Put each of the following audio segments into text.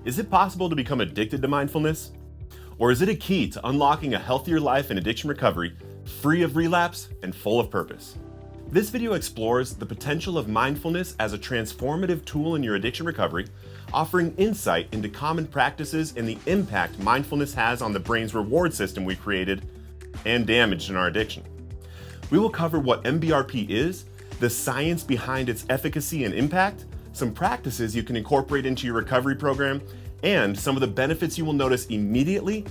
Is it possible to become addicted to mindfulness? Or is it a key to unlocking a healthier life in addiction recovery, free of relapse and full of purpose? This video explores the potential of mindfulness as a transformative tool in your addiction recovery, offering insight into common practices and the impact mindfulness has on the brain's reward system we created and damaged in our addiction. We will cover what MBRP is, the science behind its efficacy and impact, some practices you can incorporate into your recovery program, and some of the benefits you will notice immediately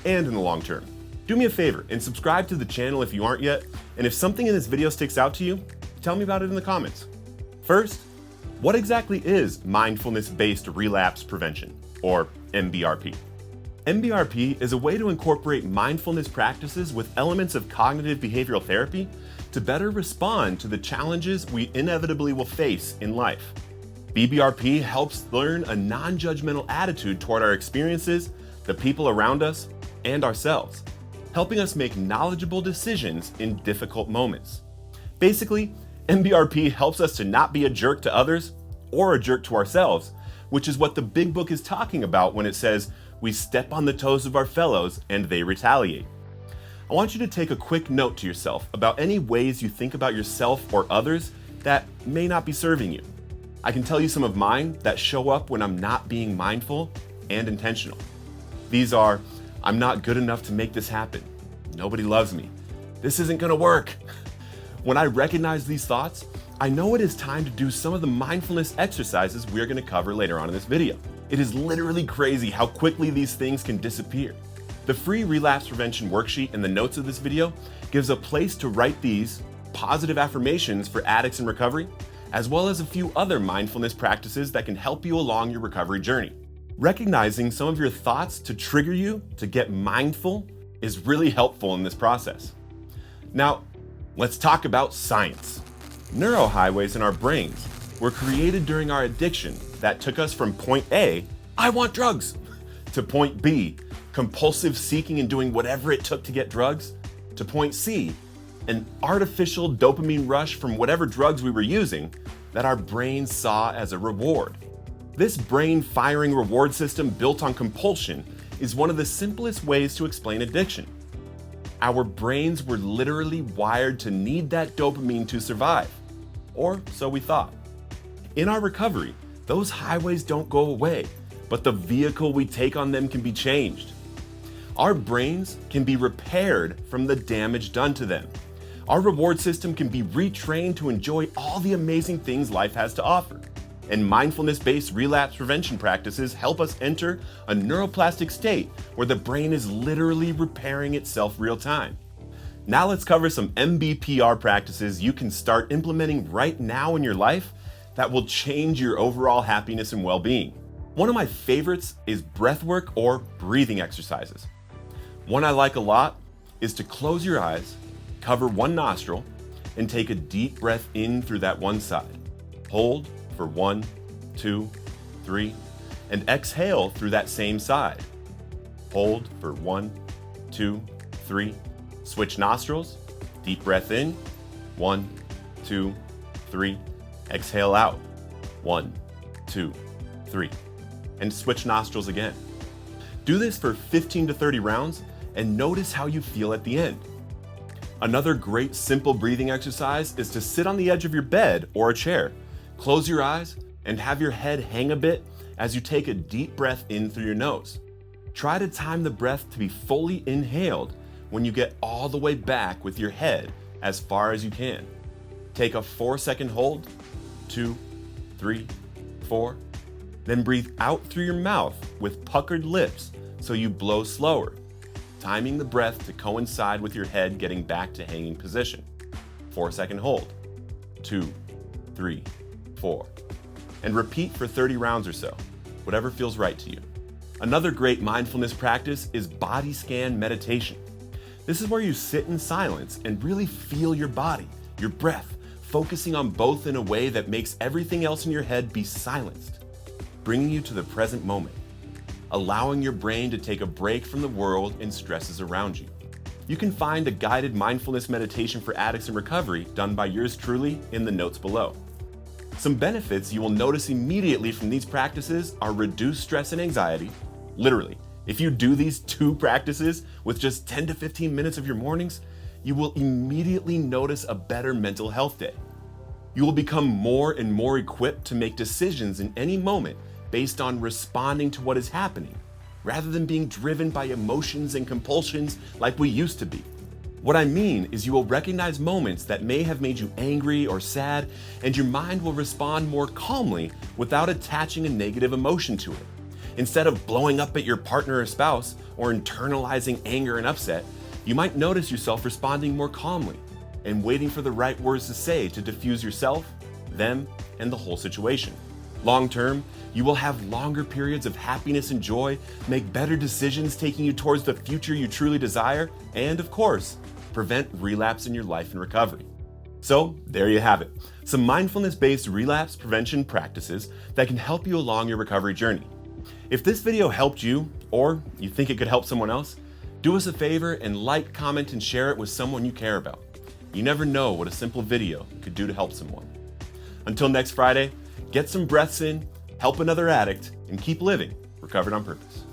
and in the long term. Do me a favor and subscribe to the channel if you aren't yet, and if something in this video sticks out to you, tell me about it in the comments. First, what exactly is mindfulness-based relapse prevention, or MBRP? MBRP is a way to incorporate mindfulness practices with elements of cognitive behavioral therapy to better respond to the challenges we inevitably will face in life. BBRP helps learn a non-judgmental attitude toward our experiences, the people around us, and ourselves, helping us make knowledgeable decisions in difficult moments. Basically, MBRP helps us to not be a jerk to others or a jerk to ourselves, which is what the big book is talking about when it says we step on the toes of our fellows and they retaliate. I want you to take a quick note to yourself about any ways you think about yourself or others that may not be serving you. I can tell you some of mine that show up when I'm not being mindful and intentional. These are: I'm not good enough to make this happen. Nobody loves me. This isn't gonna work. When I recognize these thoughts, I know it is time to do some of the mindfulness exercises we're gonna cover later on in this video. It is literally crazy how quickly these things can disappear. The free relapse prevention worksheet in the notes of this video gives a place to write these positive affirmations for addicts in recovery, as well as a few other mindfulness practices that can help you along your recovery journey. Recognizing some of your thoughts to trigger you to get mindful is really helpful in this process. Now, let's talk about science. Neurohighways in our brains were created during our addiction that took us from point A, I want drugs, to point B, compulsive seeking and doing whatever it took to get drugs, to point C, an artificial dopamine rush from whatever drugs we were using that our brains saw as a reward. This brain-firing reward system built on compulsion is one of the simplest ways to explain addiction. Our brains were literally wired to need that dopamine to survive, or so we thought. In our recovery, those highways don't go away, but the vehicle we take on them can be changed. Our brains can be repaired from the damage done to them. Our reward system can be retrained to enjoy all the amazing things life has to offer. And mindfulness-based relapse prevention practices help us enter a neuroplastic state where the brain is literally repairing itself real time. Now let's cover some MBPR practices you can start implementing right now in your life that will change your overall happiness and well-being. One of my favorites is breathwork or breathing exercises. One I like a lot is to close your eyes, cover one nostril, and take a deep breath in through that one side. Hold for 1, 2, 3, and exhale through that same side. Hold for 1, 2, 3. Switch nostrils, deep breath in, 1, 2, 3. Exhale out, 1, 2, 3. And switch nostrils again. Do this for 15 to 30 rounds and notice how you feel at the end. Another great simple breathing exercise is to sit on the edge of your bed or a chair. Close your eyes and have your head hang a bit as you take a deep breath in through your nose. Try to time the breath to be fully inhaled when you get all the way back with your head as far as you can. Take a 4-second hold, 2, 3, 4. Then breathe out through your mouth with puckered lips so you blow slower, timing the breath to coincide with your head getting back to hanging position. 4-second hold, 2, 3, 4. And repeat for 30 rounds or so, whatever feels right to you. Another great mindfulness practice is body scan meditation. This is where you sit in silence and really feel your body, your breath, focusing on both in a way that makes everything else in your head be silenced, bringing you to the present moment, allowing your brain to take a break from the world and stresses around you. You can find a guided mindfulness meditation for addicts in recovery done by yours truly in the notes below. Some benefits you will notice immediately from these practices are reduced stress and anxiety. Literally, if you do these 2 practices with just 10 to 15 minutes of your mornings, you will immediately notice a better mental health day. You will become more and more equipped to make decisions in any moment based on responding to what is happening, rather than being driven by emotions and compulsions like we used to be. What I mean is you will recognize moments that may have made you angry or sad, and your mind will respond more calmly without attaching a negative emotion to it. Instead of blowing up at your partner or spouse or internalizing anger and upset, you might notice yourself responding more calmly and waiting for the right words to say to diffuse yourself, them, and the whole situation. Long term, you will have longer periods of happiness and joy, make better decisions taking you towards the future you truly desire, and of course, prevent relapse in your life and recovery. So there you have it, some mindfulness-based relapse prevention practices that can help you along your recovery journey. If this video helped you, or you think it could help someone else, do us a favor and like, comment, and share it with someone you care about. You never know what a simple video could do to help someone. Until next Friday, get some breaths in, help another addict, and keep living recovered on purpose.